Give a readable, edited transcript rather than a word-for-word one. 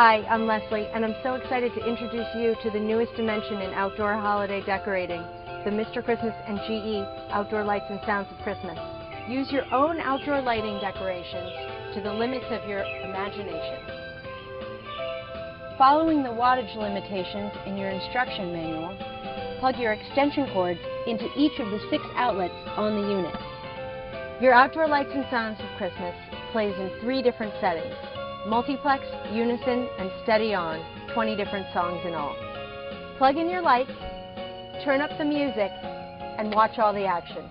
Hi, I'm Leslie, and I'm so excited to introduce you to the newest dimension in outdoor holiday decorating, the Mr. Christmas and GE Outdoor Lights and Sounds of Christmas. Use your own outdoor lighting decorations to the limits of your imagination. Following the wattage limitations in your instruction manual, plug your extension cords into each of the 6 outlets on the unit. Your Outdoor Lights and Sounds of Christmas plays in 3 different settings: Multiplex, Unison, and Steady On, 20 different songs in all. Plug in your lights, turn up the music, and watch all the action.